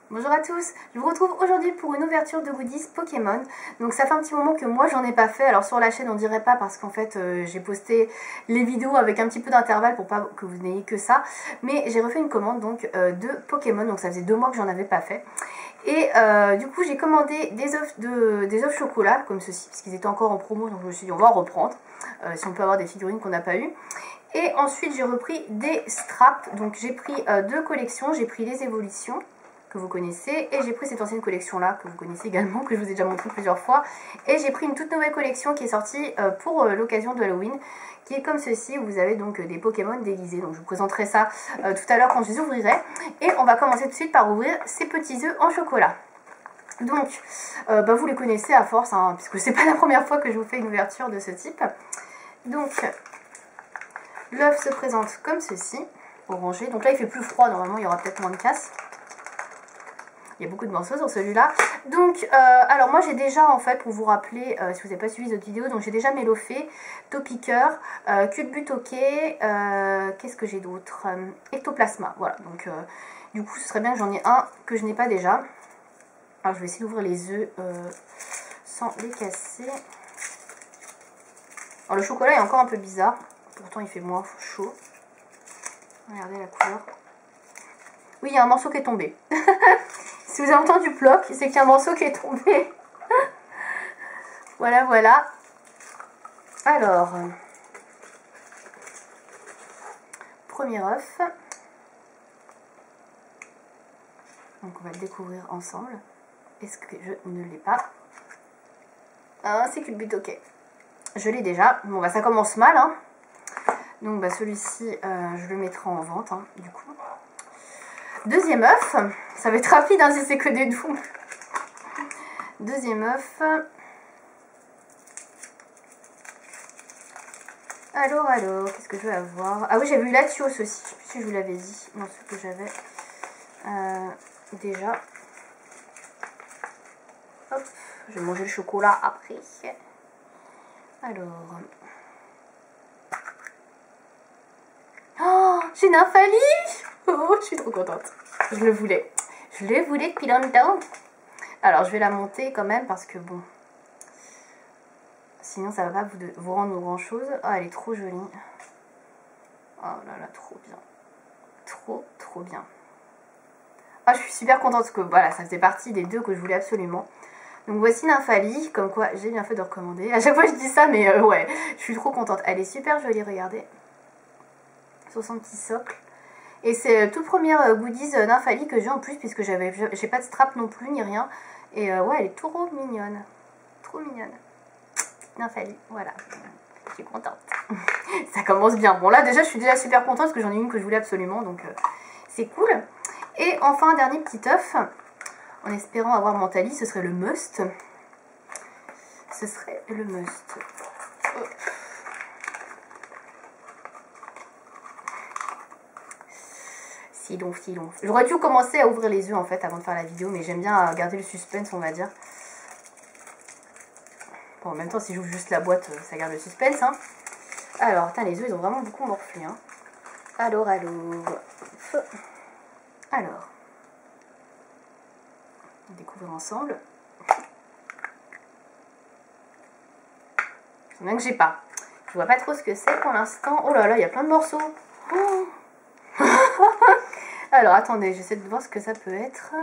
Bonjour à tous, je vous retrouve aujourd'hui pour une ouverture de goodies Pokémon. Donc ça fait un petit moment que moi j'en ai pas fait, alors sur la chaîne on dirait pas parce qu'en fait j'ai posté les vidéos avec un petit peu d'intervalle pour pas que vous n'ayez que ça. Mais j'ai refait une commande donc de Pokémon, donc ça faisait 2 mois que j'en avais pas fait. Et du coup j'ai commandé des œufs chocolat comme ceci, parce qu'ils étaient encore en promo, donc je me suis dit on va en reprendre, si on peut avoir des figurines qu'on n'a pas eues. Et ensuite j'ai repris des straps, donc j'ai pris 2 collections, j'ai pris les évolutions que vous connaissez, et j'ai pris cette ancienne collection là que vous connaissez également, que je vous ai déjà montré plusieurs fois, et j'ai pris une toute nouvelle collection qui est sortie pour l'occasion de Halloween, qui est comme ceci, où vous avez donc des Pokémon déguisés. Donc je vous présenterai ça tout à l'heure quand je les ouvrirai, et on va commencer tout de suite par ouvrir ces petits œufs en chocolat. Donc vous les connaissez à force, hein, puisque c'est pas la première fois que je vous fais une ouverture de ce type. Donc l'œuf se présente comme ceci, orangé. Donc là il fait plus froid, normalement il y aura peut-être moins de casse. Il y a beaucoup de morceaux sur celui-là. Donc, alors moi j'ai déjà en fait, pour vous rappeler, si vous n'avez pas suivi d'autres vidéos, donc j'ai déjà Mélofée, Topiqueur, Culbutoquet, qu'est-ce que j'ai d'autre, Ectoplasma. Voilà, donc du coup ce serait bien que j'en ai un que je n'ai pas déjà. Alors je vais essayer d'ouvrir les œufs sans les casser. Alors le chocolat est encore un peu bizarre, pourtant il fait moins chaud. Regardez la couleur. Oui, il y a un morceau qui est tombé. Si vous avez entendu ploc, c'est qu'il y a un morceau qui est tombé. Voilà, voilà. Alors, premier œuf. Donc on va le découvrir ensemble. Est-ce que je ne l'ai pas? Ah, c'est Culbutoquet. Je l'ai déjà. Bon, bah ça commence mal, hein. Donc bah celui-ci, je le mettrai en vente, hein, du coup. Deuxième œuf. Ça va être rapide, hein, si c'est que des doubles. Deuxième œuf. Alors, qu'est-ce que je vais avoir? Ah oui, j'avais eu Latios aussi. Je sais plus si je vous l'avais dit dans ce que j'avais déjà. Hop, je vais manger le chocolat après. Alors. Oh, j'ai Nymphalie! Oh, je suis trop contente. Je le voulais. Je le voulais depuis longtemps. Alors, je vais la monter quand même parce que bon. Sinon, ça va pas vous rendre grand chose. Oh, elle est trop jolie. Oh là là, trop bien. Trop bien. Ah, je suis super contente parce que voilà, ça faisait partie des 2 que je voulais absolument. Donc voici Nymphalie, comme quoi j'ai bien fait de recommander. À chaque fois je dis ça, mais ouais, je suis trop contente. Elle est super jolie, regardez. Sur son petit socle. Et c'est toute première goodies Nymphalie que j'ai en plus, puisque j'ai pas de strap non plus, ni rien. Et ouais, elle est trop mignonne. Trop mignonne. Nymphalie, voilà. Je suis contente. Ça commence bien. Bon là déjà je suis déjà super contente parce que j'en ai une que je voulais absolument, donc c'est cool. Et enfin un dernier petit œuf, en espérant avoir Mentali, ce serait le must. Ce serait le must. Hop. Si long. J'aurais dû commencer à ouvrir les œufs en fait avant de faire la vidéo, mais j'aime bien garder le suspense, on va dire. Bon, en même temps si j'ouvre juste la boîte, ça garde le suspense, hein. Alors, putain, les œufs ils ont vraiment beaucoup morflé, hein. Alors. On va découvrir ensemble. C'est bien que j'ai pas. Je vois pas trop ce que c'est pour l'instant. Oh là là, il y a plein de morceaux. Oh. Alors, attendez, j'essaie de voir ce que ça peut être.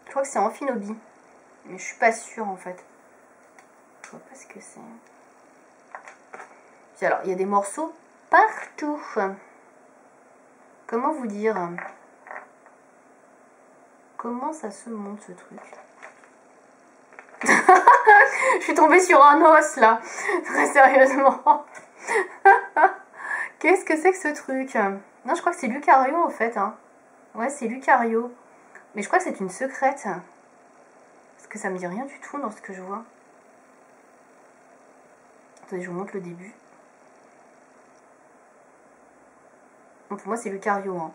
Je crois que c'est Amphinobie. Mais je suis pas sûre en fait. Je vois pas ce que c'est. Puis alors, il y a des morceaux partout. Comment vous dire? Comment ça se monte ce truc? Je suis tombée sur un os là. Très sérieusement. Qu'est-ce que c'est que ce truc? Non, je crois que c'est Lucario en fait, hein. Ouais, c'est Lucario. Mais je crois que c'est une secrète. Parce que ça me dit rien du tout dans ce que je vois. Attendez, je vous montre le début. Bon, pour moi, c'est Lucario, hein.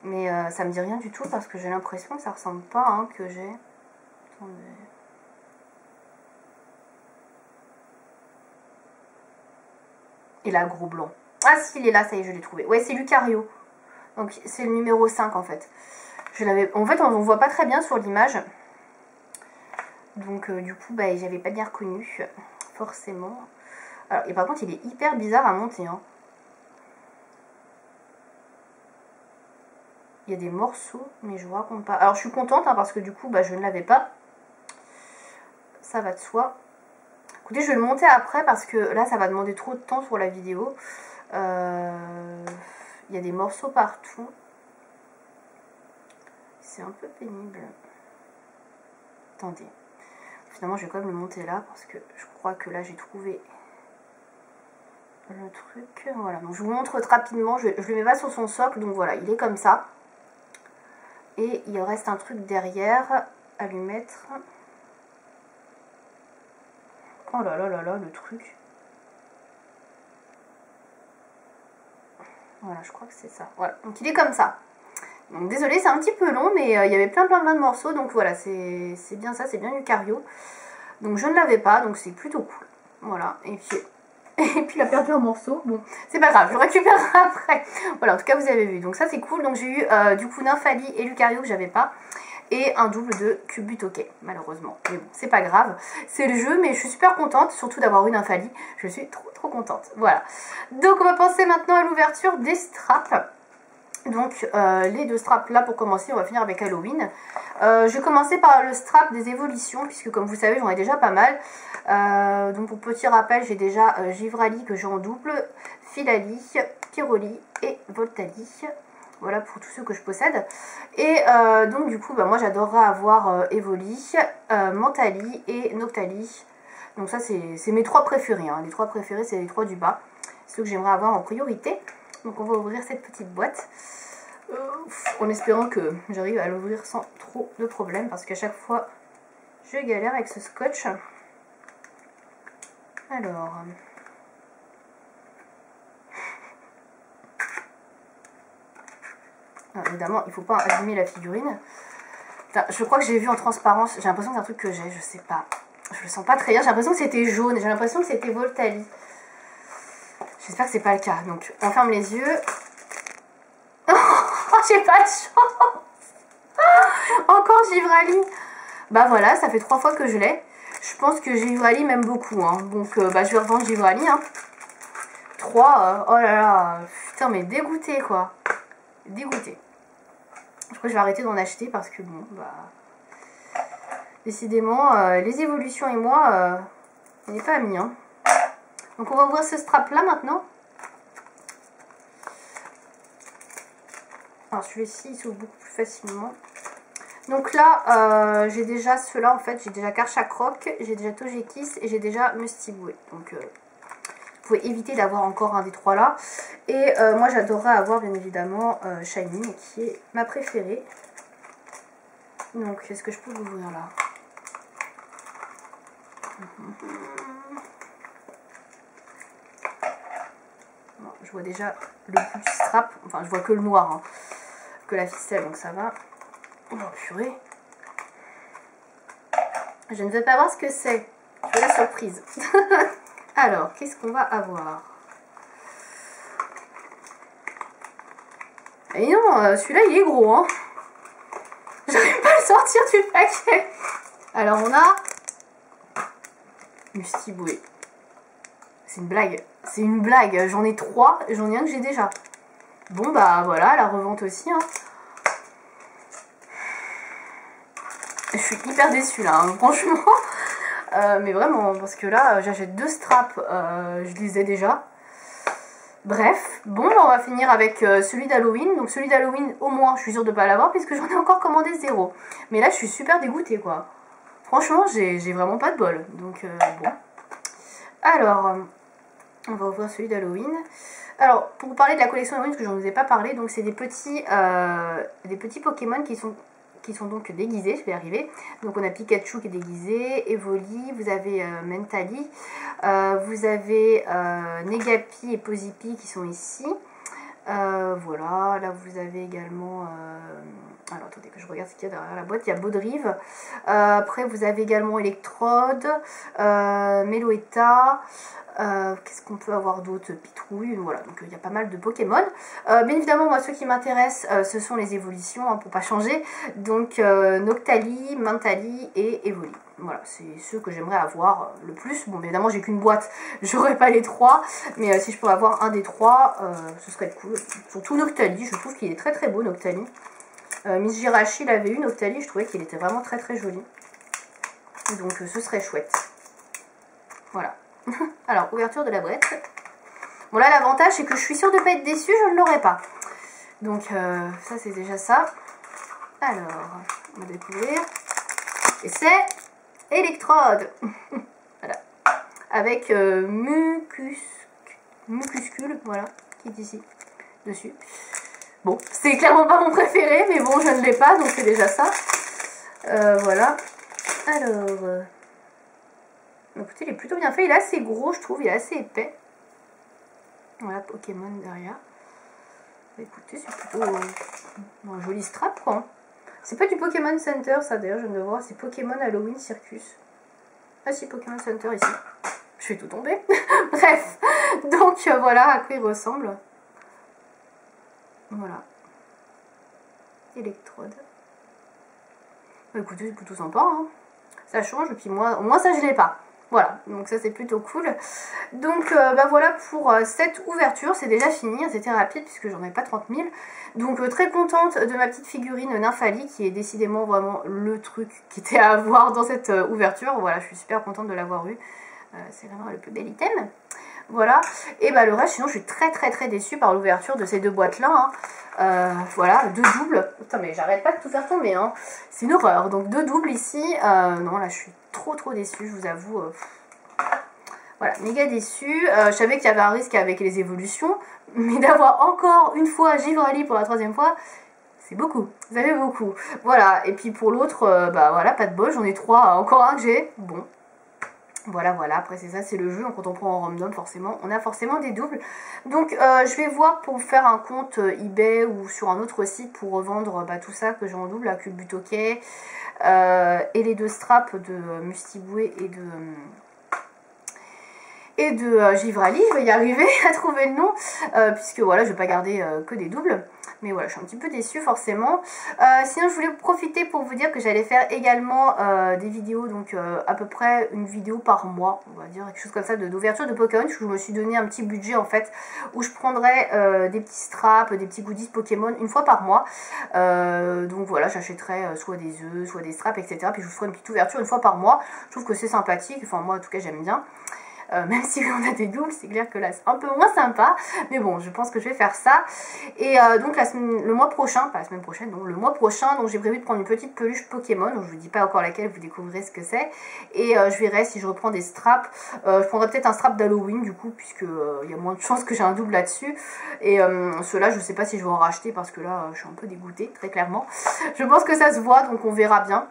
Mais ça me dit rien du tout parce que j'ai l'impression que ça ressemble pas à un que j'ai. Attendez. Et là, gros blanc. Ah si, il est là, ça y est, je l'ai trouvé. Ouais, c'est Lucario. Donc c'est le numéro 5 en fait. En fait, on ne voit pas très bien sur l'image. Donc du coup, bah, j'avais pas bien reconnu, forcément. Alors, et par contre, il est hyper bizarre à monter. Hein. Il y a des morceaux, mais je vous raconte pas. Alors, je suis contente hein, parce que du coup, bah, je ne l'avais pas. Ça va de soi. Écoutez, je vais le monter après parce que là, ça va demander trop de temps pour la vidéo. Il y a des morceaux partout. C'est un peu pénible. Attendez. Finalement, je vais quand même le monter là parce que je crois que là, j'ai trouvé le truc. Voilà, donc je vous montre rapidement. Je le mets pas sur son socle, donc voilà, il est comme ça. Et il reste un truc derrière à lui mettre. Oh là là là là, le truc. Voilà, je crois que c'est ça. Voilà, donc il est comme ça. Donc désolé, c'est un petit peu long, mais il y avait plein de morceaux. Donc voilà, c'est bien ça, c'est bien Lucario. Donc je ne l'avais pas, donc c'est plutôt cool. Voilà, et puis il a perdu un morceau. Bon, c'est pas grave, je le récupérerai après. Voilà, en tout cas, vous avez vu. Donc ça, c'est cool. Donc j'ai eu du coup Nymphali et Lucario que j'avais pas. Et un double de Cubutoke, malheureusement. Mais bon, c'est pas grave. C'est le jeu, mais je suis super contente, surtout d'avoir eu Nymphali. Je suis trop contente. Voilà. Donc on va passer maintenant à l'ouverture des straps. Donc les deux straps là pour commencer, on va finir avec Halloween. Je vais commencer par le strap des évolutions, puisque comme vous savez, j'en ai déjà pas mal. Donc pour petit rappel, j'ai déjà Givrali que j'ai en double, Filali, Pyroli et Voltali. Voilà pour tous ceux que je possède. Et donc du coup, bah, moi j'adorerais avoir Evoli, Mentali et Noctali. Donc ça c'est mes trois préférés. Hein. Les trois préférés, c'est les trois du bas. Ceux que j'aimerais avoir en priorité. Donc on va ouvrir cette petite boîte. En espérant que j'arrive à l'ouvrir sans trop de problèmes. Parce qu'à chaque fois, je galère avec ce scotch. Alors... Alors, évidemment, il ne faut pas abîmer la figurine. Enfin, je crois que j'ai vu en transparence. J'ai l'impression que c'est un truc que j'ai, je sais pas. Je le sens pas très bien. J'ai l'impression que c'était jaune. J'ai l'impression que c'était Voltali. J'espère que c'est pas le cas. Donc, on ferme les yeux. Oh, j'ai pas de chance. Encore Givrali. Bah voilà, ça fait 3 fois que je l'ai. Je pense que Givrali m'aime beaucoup. Hein. Donc, bah, je vais revendre Givrali. Hein. 3. Oh là là. Putain, mais dégoûté, quoi. Dégoûté. Je crois que je vais arrêter d'en acheter parce que bon, bah... Décidément, les évolutions et moi, on n'est pas amis. Hein. Donc on va ouvrir ce strap là maintenant. Alors celui-ci il s'ouvre beaucoup plus facilement. Donc là, j'ai déjà ceux-là en fait. J'ai déjà Karcha Croc, j'ai déjà Togekiss et j'ai déjà Mustiboué. Donc vous pouvez éviter d'avoir encore un des trois là. Et moi j'adorerais avoir bien évidemment Shiny qui est ma préférée. Donc est-ce que je peux l'ouvrir là? Bon, je vois déjà le bout du strap, enfin je vois que le noir, hein, que la ficelle, donc ça va. Oh purée. Je ne veux pas voir ce que c'est, je veux la surprise. Alors, qu'est-ce qu'on va avoir? Et non, celui-là il est gros, hein. J'arrive pas à le sortir du paquet. Alors on a Mustiboué. C'est une blague. C'est une blague. J'en ai 3. J'en ai un que j'ai déjà. Bon, bah voilà, la revente aussi. Hein. Je suis hyper déçue là, hein, franchement. Mais vraiment, parce que là, j'achète 2 straps. Je les ai déjà. Bref. Bon, bah, on va finir avec celui d'Halloween. Donc celui d'Halloween, au moins, je suis sûre de ne pas l'avoir puisque j'en ai encore commandé 0. Mais là, je suis super dégoûtée, quoi. Franchement, j'ai vraiment pas de bol. Donc, bon. Alors... on va ouvrir celui d'Halloween. Alors, pour vous parler de la collection Halloween, parce que je n'en vous ai pas parlé, donc c'est des petits Pokémon qui sont donc déguisés, je vais y arriver. Donc on a Pikachu qui est déguisé, Evoli, vous avez Mentali, vous avez Negapi et Pozipi qui sont ici. Voilà, là vous avez également... alors attendez que je regarde ce qu'il y a derrière la boîte. Il y a Baudrive. Après vous avez également Electrode, Meloetta. Qu'est-ce qu'on peut avoir d'autre? Pitrouille, voilà, donc il y a pas mal de Pokémon. Bien évidemment, moi, ceux qui m'intéressent, ce sont les évolutions, hein, pour pas changer. Donc, Noctali, Mentali et Evoli. Voilà, c'est ceux que j'aimerais avoir le plus. Bon, évidemment, j'ai qu'une boîte, j'aurais pas les trois. Mais si je pouvais avoir un des trois, ce serait cool. Surtout Noctali, je trouve qu'il est très très beau, Noctali. Miss Jirachi l'avait eu, Noctali, je trouvais qu'il était vraiment très très joli. Donc, ce serait chouette. Voilà. Alors, ouverture de la boîte. Bon, là, l'avantage, c'est que je suis sûre de ne pas être déçue, je ne l'aurai pas. Donc, ça, c'est déjà ça. Alors, on va découvrir. Et c'est Electrode. Voilà. Avec Mucuscule, voilà, qui est ici, dessus. Bon, c'est clairement pas mon préféré, mais bon, je ne l'ai pas, donc c'est déjà ça. Voilà. Alors... écoutez, il est plutôt bien fait. Il est assez gros, je trouve. Il est assez épais. Voilà, Pokémon derrière. Écoutez, c'est plutôt un joli strap, quoi. C'est pas du Pokémon Center, ça, d'ailleurs, je viens de le voir. C'est Pokémon Halloween Circus. Ah si, Pokémon Center, ici. Je vais tout tomber. Bref. Donc, voilà à quoi il ressemble. Voilà. Electrode. Écoutez, c'est plutôt sympa, hein. Ça change, et puis moi, au moins ça, je l'ai pas. Voilà, donc ça c'est plutôt cool. Donc bah voilà pour cette ouverture, c'est déjà fini, c'était rapide puisque j'en ai pas 30 000. Donc très contente de ma petite figurine Nymphali qui est décidément vraiment le truc qui était à avoir dans cette ouverture. Voilà, je suis super contente de l'avoir eu. C'est vraiment le plus bel item. Voilà, et bah le reste, sinon je suis très déçue par l'ouverture de ces deux boîtes là, hein. Voilà, deux doubles. Putain, mais j'arrête pas de tout faire tomber, hein. C'est une horreur. Donc deux doubles ici. Non, là je suis trop déçue, je vous avoue. Voilà, méga déçue. Je savais qu'il y avait un risque avec les évolutions, mais d'avoir encore une fois Givrali pour la troisième fois, c'est beaucoup. Vous avez beaucoup. Voilà, et puis pour l'autre, bah voilà, pas de bol, j'en ai trois, encore un que j'ai. Bon. Voilà, après c'est ça, c'est le jeu, quand on prend en random, forcément, on a forcément des doubles. Donc je vais voir pour faire un compte eBay ou sur un autre site pour revendre tout ça que j'ai en double, la Culbutoquet et les deux straps de Mustiboué et de Givrali. Je vais y arriver à trouver le nom, puisque voilà, je vais pas garder que des doubles. Mais voilà, je suis un petit peu déçue forcément. Sinon, je voulais profiter pour vous dire que j'allais faire également des vidéos, donc à peu près une vidéo par mois, on va dire, quelque chose comme ça, d'ouverture de Pokémon. Je me suis donné un petit budget en fait, où je prendrais des petits straps, des petits goodies Pokémon une fois par mois. Donc voilà, j'achèterais soit des œufs, soit des straps, etc. Puis je vous ferai une petite ouverture une fois par mois. Je trouve que c'est sympathique, enfin moi en tout cas j'aime bien. Même si on a des doubles, c'est clair que là c'est un peu moins sympa, mais bon, je pense que je vais faire ça. Et donc le mois prochain, pas la semaine prochaine, non, le mois prochain, donc j'ai prévu de prendre une petite peluche Pokémon, donc je vous dis pas encore laquelle, vous découvrirez ce que c'est. Et je verrai si je reprends des straps, je prendrai peut-être un strap d'Halloween du coup, puisque il y a moins de chances que j'ai un double là-dessus. Et ceux-là, je sais pas si je vais en racheter, parce que là, je suis un peu dégoûtée, très clairement. Je pense que ça se voit, donc on verra bien.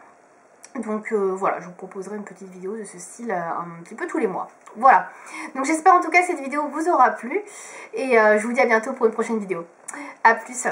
Donc voilà, je vous proposerai une petite vidéo de ce style un petit peu tous les mois. Voilà, donc j'espère en tout cas que cette vidéo vous aura plu. Et je vous dis à bientôt pour une prochaine vidéo. A plus.